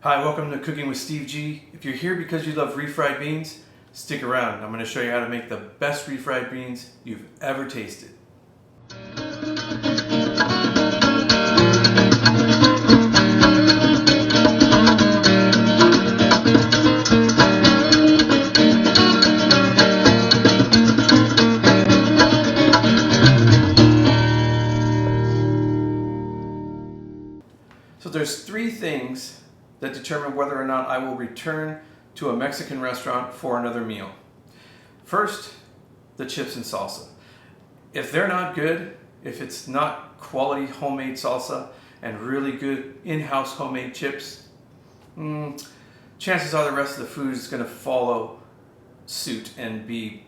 Hi, welcome to Cooking with Steve G. If you're here because you love refried beans, stick around. I'm going to show you how to make the best refried beans you've ever tasted. So there's three things that determine whether or not I will return to a Mexican restaurant for another meal. First, the chips and salsa. If they're not good, if it's not quality homemade salsa and really good in-house homemade chips, chances are the rest of the food is going to follow suit and be,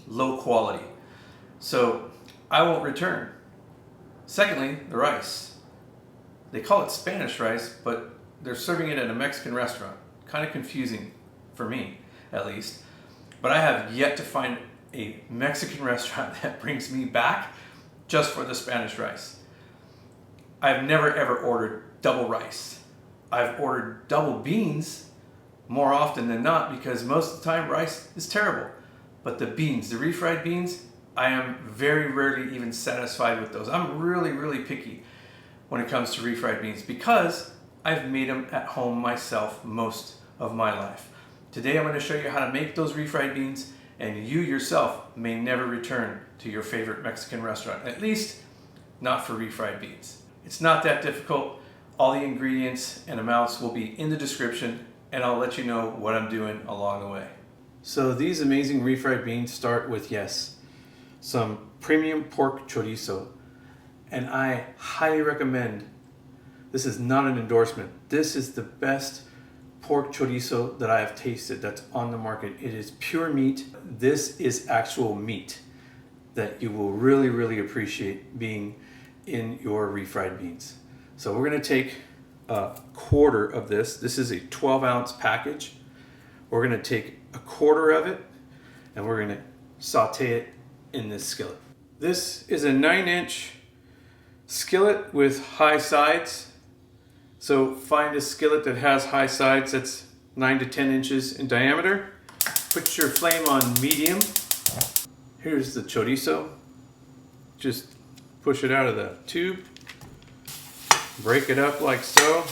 low quality. So I won't return. Secondly, the rice. They call it Spanish rice, but they're serving it at a Mexican restaurant. Kind of confusing for me, at least. But I have yet to find a Mexican restaurant that brings me back just for the Spanish rice. I've never ever ordered double rice. I've ordered double beans more often than not because most of the time rice is terrible. But the beans, the refried beans, I am very rarely even satisfied with those. I'm really picky when it comes to refried beans because I've made them at home myself most of my life. Today I'm going to show you how to make those refried beans, and you yourself may never return to your favorite Mexican restaurant, at least not for refried beans. It's not that difficult. All the ingredients and amounts will be in the description, and I'll let you know what I'm doing along the way. So these amazing refried beans start with, some premium pork chorizo, and I highly recommend. This is not an endorsement. This is the best pork chorizo that I have tasted that's on the market. It is pure meat. This is actual meat that you will really appreciate being in your refried beans. So we're gonna take a quarter of this. This is a 12-ounce package. We're gonna take a quarter of it and we're gonna saute it in this skillet. This is a 9-inch skillet with high sides. So find a skillet that has high sides that's 9 to 10 inches in diameter. Put your flame on medium. Here's the chorizo. Just push it out of the tube. Break it up like so.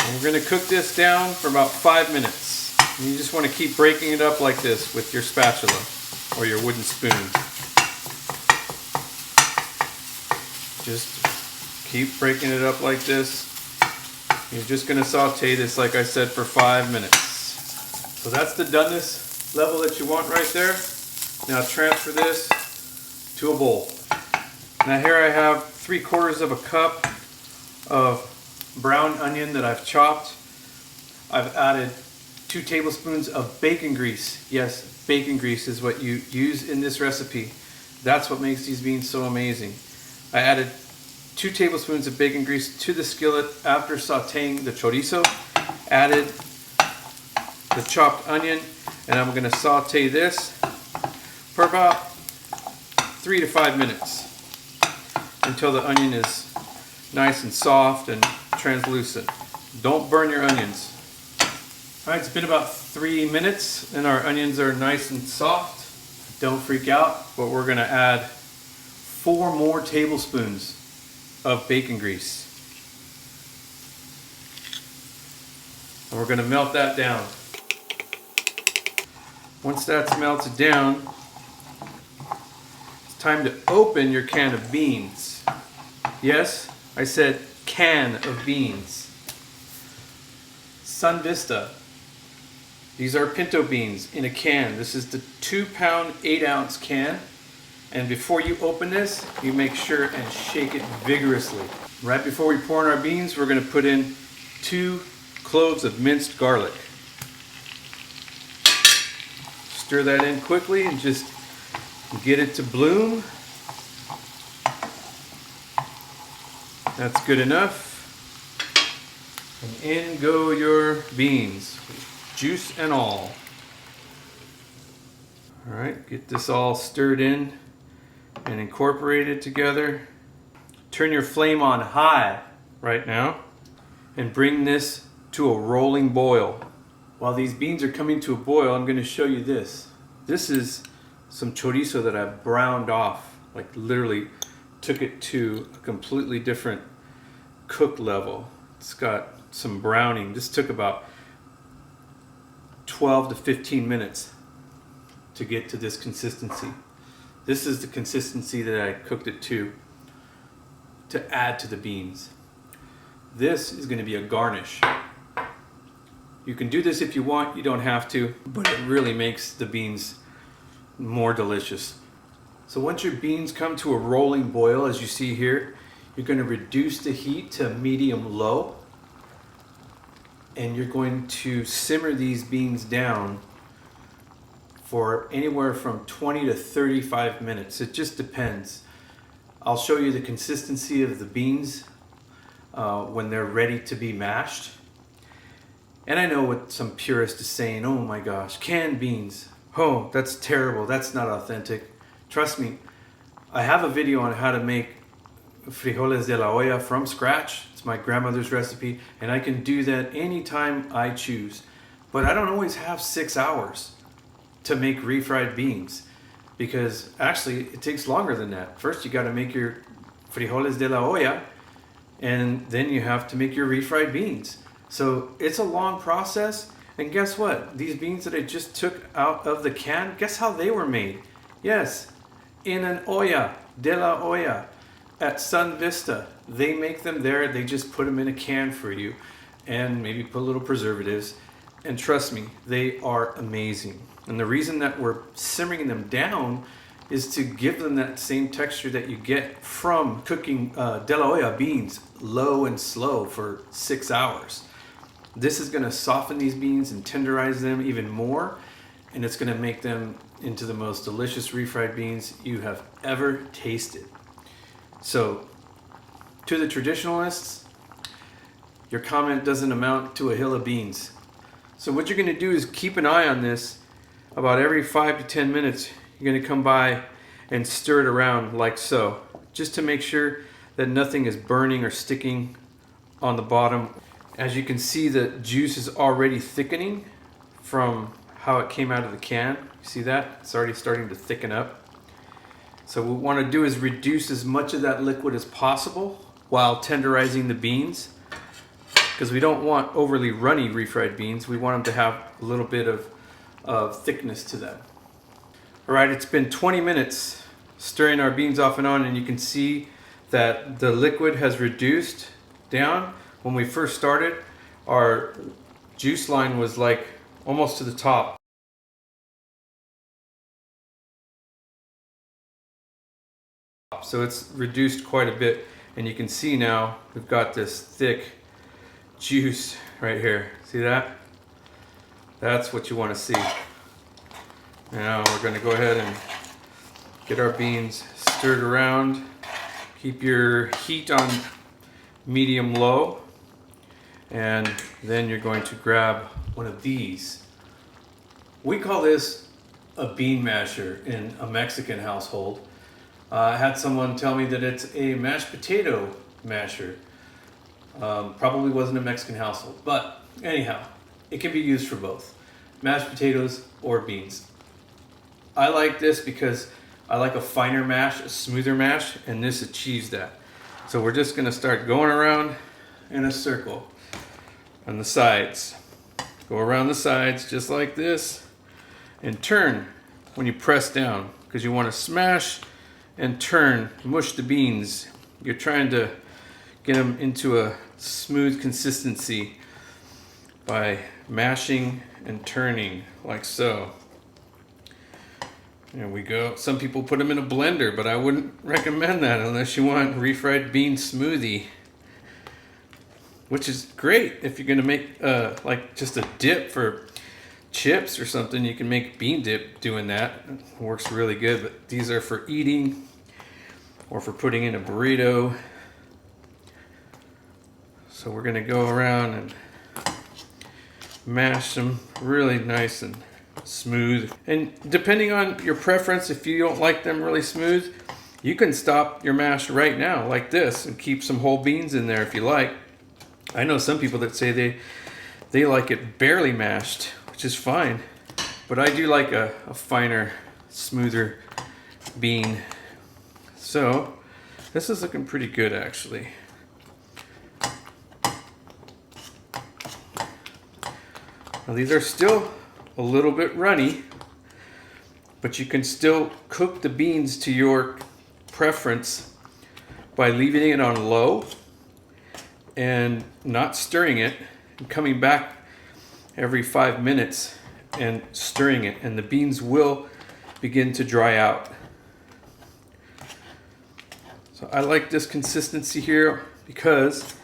And we're going to cook this down for about 5 minutes. And you just want to keep breaking it up like this with your spatula or your wooden spoon. Just keep breaking it up like this. You're just going to saute this, like I said, for 5 minutes. So that's the doneness level that you want right there. Now transfer this to a bowl. Now here I have 3/4 of a cup of brown onion that I've chopped. I've added 2 tablespoons of bacon grease. Yes, bacon grease is what you use in this recipe. That's what makes these beans so amazing. I added 2 tablespoons of bacon grease to the skillet after sauteing the chorizo. Added the chopped onion, and I'm going to saute this for about 3 to 5 minutes until the onion is nice and soft and translucent. Don't burn your onions. Alright, it's been about 3 minutes and our onions are nice and soft. Don't freak out, but we're going to add 4 more tablespoons of bacon grease. And we're going to melt that down. Once that's melted down, it's time to open your can of beans. Yes, I said can of beans. Sun Vista. These are pinto beans in a can. This is the 2-pound, 8-ounce can. And before you open this, you make sure and shake it vigorously. Right before we pour in our beans, we're going to put in 2 cloves of minced garlic. Stir that in quickly and just get it to bloom. That's good enough. And in go your beans, juice and all. All right, get this all stirred in and incorporated together. Turn your flame on high right now and bring this to a rolling boil. While these beans are coming to a boil, I'm going to show you this. This is some chorizo that I browned off, like literally took it to a completely different cook level. It's got some browning. This took about 12 to 15 minutes to get to this consistency. This is the consistency that I cooked it to add to the beans. This is going to be a garnish. You can do this if you want, you don't have to, but it really makes the beans more delicious. So once your beans come to a rolling boil, as you see here, you're going to reduce the heat to medium low, and you're going to simmer these beans down for anywhere from 20 to 35 minutes. It just depends. I'll show you the consistency of the beans when they're ready to be mashed. And I know what some purist is saying, oh my gosh, canned beans. Oh, that's terrible, that's not authentic. Trust me, I have a video on how to make frijoles de la olla from scratch. It's my grandmother's recipe, and I can do that anytime I choose. But I don't always have 6 hours to make refried beans, because actually it takes longer than that. First you got to make your frijoles de la olla, and then you have to make your refried beans. So it's a long process. And guess what? These beans that I just took out of the can, guess how they were made? Yes, in an olla, de la olla, at Sun Vista. They make them there. They just put them in a can for you and maybe put a little preservatives. And trust me, they are amazing. And the reason that we're simmering them down is to give them that same texture that you get from cooking de la olla beans low and slow for 6 hours. This is going to soften these beans and tenderize them even more, and it's going to make them into the most delicious refried beans you have ever tasted. So, to the traditionalists, your comment doesn't amount to a hill of beans. So what you're going to do is keep an eye on this. About every 5 to 10 minutes, you're going to come by and stir it around like so, just to make sure that nothing is burning or sticking on the bottom. As you can see, the juice is already thickening from how it came out of the can. See that? It's already starting to thicken up. So what we want to do is reduce as much of that liquid as possible while tenderizing the beans, because we don't want overly runny refried beans. We want them to have a little bit of thickness to them. All right, it's been 20 minutes stirring our beans off and on, and you can see that the liquid has reduced down. When we first started, our juice line was like almost to the top. So it's reduced quite a bit, and you can see now we've got this thick juice right here. See that? That's what you want to see. Now we're going to go ahead and get our beans stirred around. Keep your heat on medium low. And then you're going to grab one of these. We call this a bean masher in a Mexican household. I had someone tell me that it's a mashed potato masher. Probably wasn't a Mexican household, but anyhow, it can be used for both mashed potatoes or beans. I like this because I like a finer mash, a smoother mash, and this achieves that. So we're just going to start going around in a circle on the sides. Go around the sides just like this and turn when you press down, because you want to smash and turn, mush the beans. You're trying to get them into a smooth consistency by mashing and turning like so. There we go. Some people put them in a blender, but I wouldn't recommend that unless you want refried bean smoothie, which is great if you're going to make like just a dip for chips or something. You can make bean dip doing that. It works really good, but these are for eating or for putting in a burrito. So we're going to go around and mash them really nice and smooth. And depending on your preference, if you don't like them really smooth, You can stop your mash right now like this and keep some whole beans in there if you like. I know some people that say they like it barely mashed, which is fine. But I do like a finer, smoother bean. So this is looking pretty good actually. Now these are still a little bit runny, but you can still cook the beans to your preference by leaving it on low and not stirring it, and coming back every 5 minutes and stirring it, and the beans will begin to dry out. So I like this consistency here because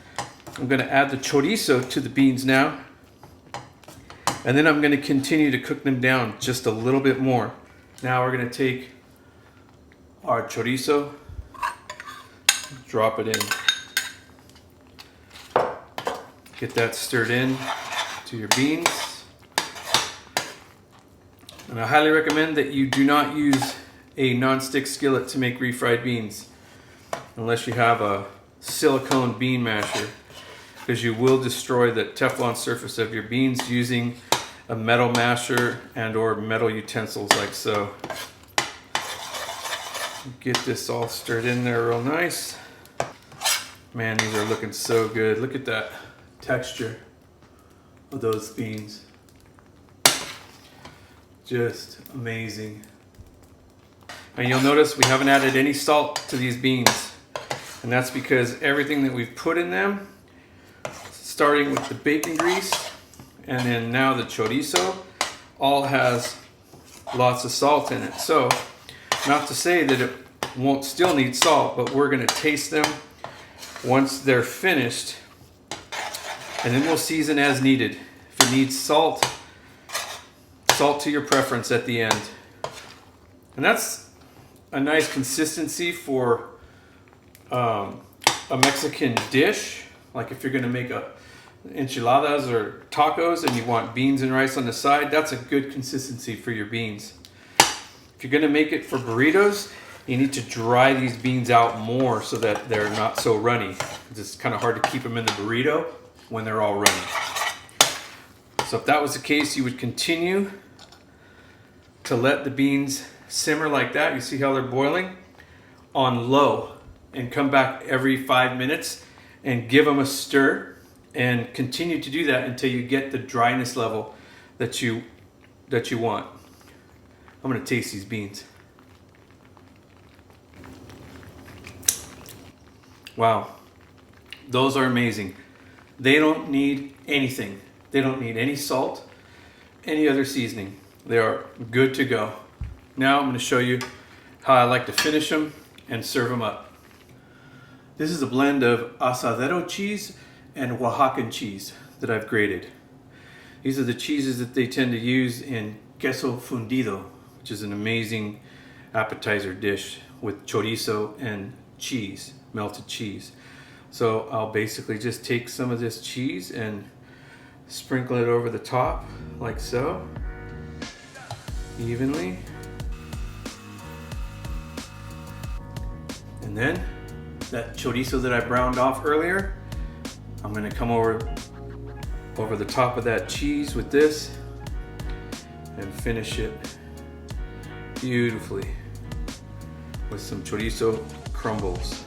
I'm going to add the chorizo to the beans now, and then I'm going to continue to cook them down just a little bit more. Now we're going to take our chorizo, drop it in, get that stirred in to your beans. And I highly recommend that you do not use a non-stick skillet to make refried beans unless you have a silicone bean masher, because you will destroy the Teflon surface of your beans using a metal masher and or metal utensils like so. Get this all stirred in there real nice. Man, these are looking so good. Look at that texture of those beans. Just amazing. And you'll notice we haven't added any salt to these beans. And that's because everything that we've put in them, starting with the bacon grease and then now the chorizo, all has lots of salt in it. So, not to say that it won't still need salt, but we're going to taste them once they're finished, and then we'll season as needed. If you need salt, salt to your preference at the end. And that's a nice consistency for a Mexican dish. Like if you're going to make enchiladas or tacos and you want beans and rice on the side, that's a good consistency for your beans. If you're going to make it for burritos, you need to dry these beans out more so that they're not so runny. It's kind of hard to keep them in the burrito when they're all runny. So if that was the case, you would continue to let the beans simmer like that. You see how they're boiling? On low, and come back every 5 minutes and give them a stir, and continue to do that until you get the dryness level that you want. I'm going to taste these beans. Wow, those are amazing. They don't need anything. They don't need any salt, any other seasoning. They are good to go. Now I'm going to show you how I like to finish them and serve them up. This is a blend of Asadero cheese and Oaxacan cheese that I've grated. These are the cheeses that they tend to use in queso fundido, which is an amazing appetizer dish with chorizo and cheese, melted cheese. So I'll basically just take some of this cheese and sprinkle it over the top like so, evenly. And then that chorizo that I browned off earlier, I'm going to come over the top of that cheese with this and finish it beautifully with some chorizo crumbles.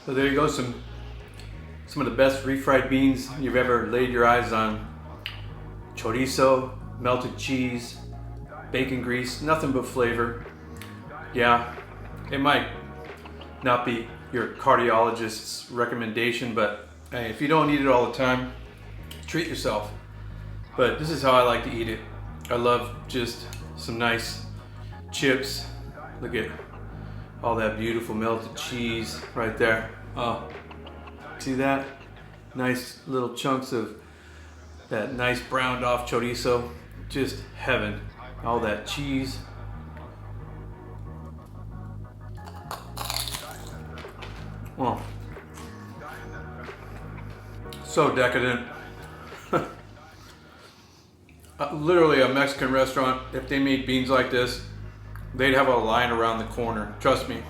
So there you go, some of the best refried beans you've ever laid your eyes on. Chorizo, melted cheese, bacon grease, nothing but flavor. Yeah, it might not be your cardiologist's recommendation, but hey, if you don't eat it all the time, treat yourself. But this is how I like to eat it. I love just some nice chips. Look at all that beautiful melted cheese right there. Oh, see that? Nice little chunks of That nice browned off chorizo, just heaven. All that cheese. Oh, so decadent. Literally a Mexican restaurant, if they made beans like this, they'd have a line around the corner. Trust me.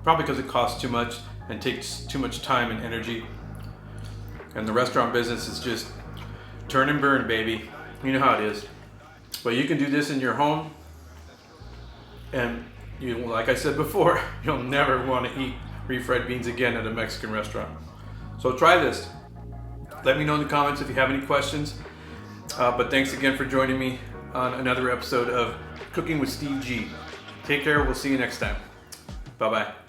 Probably because it costs too much and takes too much time and energy. And the restaurant business is just turn and burn, baby. You know how it is. But you can do this in your home, and you, like I said before, you'll never want to eat refried beans again at a Mexican restaurant. So try this. Let me know in the comments if you have any questions. But thanks again for joining me on another episode of Cooking with Steve G. Take care. We'll see you next time. Bye-bye.